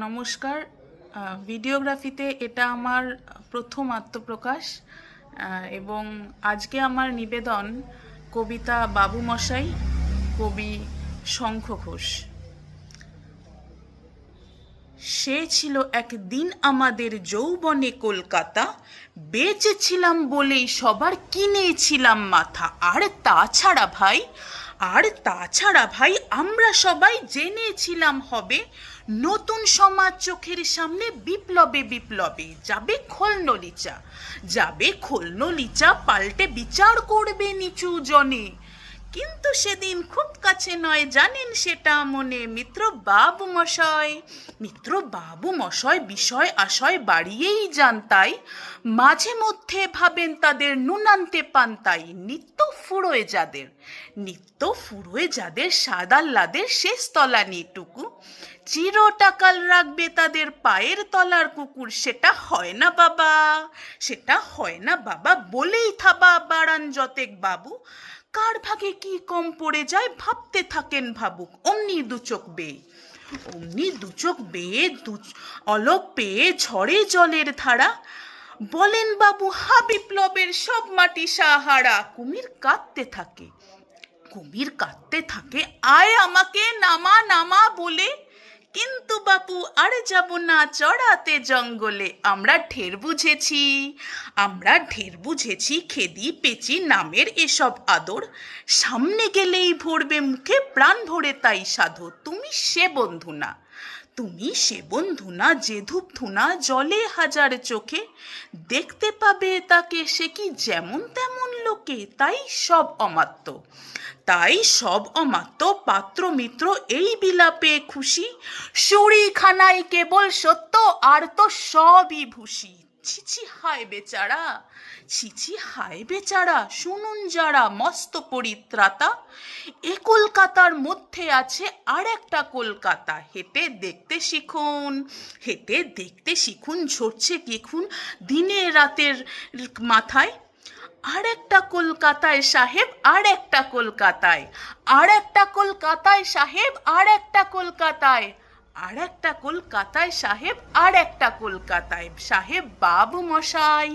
নমস্কার। ভিডিওগ্রাফিতে এটা আমার প্রথম আত্মপ্রকাশ, এবং আজকে আমার নিবেদন কবিতা বাবু মশাই, কবি শঙ্খ ঘোষ। সে ছিল একদিন আমাদের যৌবনে কলকাতা, বেঁচেছিলাম বলেই সবার কিনেছিলাম মাথা। আর তাছাড়া ভাই আমরা সবাই জেনেছিলাম হবে নতুন সমাজ চোখের সামনে বিপ্লবে বিপ্লবে যাবে খোলনলিচা পাল্টে বিচার করবে নিচু জনে। কিন্তু সেদিন খুব কাছে নয়, জানেন সেটা মনে। মিত্র বাবু মশাই বিষয় আশয় বাড়িয়েই যান, তাই মাঝে মধ্যে ভাবেন তাদের নুনান্তে পান্তাই। নিত্য ফুরোয় যাদের সাদাল্লাদের শেষ তলা নিটুকু, চিরটাকাল রাখবে তাদের পায়ের তলার কুকুর। সেটা হয় না বাবা বলেই থাবা বাড়ান যতেক বাবু। কার ভাগে কি কম পড়ে যায় ভাবতে থাকেন ভাবুক। অমনি দুচোখ বেয়ে অলক পেয়ে ঝড়ে জলের ধারা, বলেন বাবু হা বিপ্লবের সব মাটি সাহারা। কুমির কাঁদতে থাকে আয় আমাকে নামা নামা বলে, কিন্তু বাপু আর যাব না চড়াতে জঙ্গলে। আমরা ঢের বুঝেছি খেদি পেচি নামের এসব আদর, সামনে গেলেই ভরবে মুখে প্রাণ ভরে তাই সাধো। তুমি সে বন্ধু না যে ধূপ ধুনা জলে হাজার চোখে, দেখতে পাবে তাকে সে কি যেমন তেমন লোকে। তাই সব অমাত্য পাত্র মিত্র এই বিলাপে খুশি, শুঁড়িখানায় কেবল সত্য আর তো সবই ভুসি। ছিছি হায় বেচারা শুনুন যারা মস্ত পরিত্রাতা, এ কলকাতার মধ্যে আছে আর একটা কলকাতা। হেঁটে দেখতে শিখুন ঝরছে দেখুন দিনে রাতের মাথায়। আর একটা কলকাতায় সাহেব আর একটা কলকাতায়, আর একটা কলকাতায় সাহেব আর একটা কলকাতায়, আর একটা কলকাতায় সাহেব আর একটা কলকাতায়। সাহেব বাবু মশাই।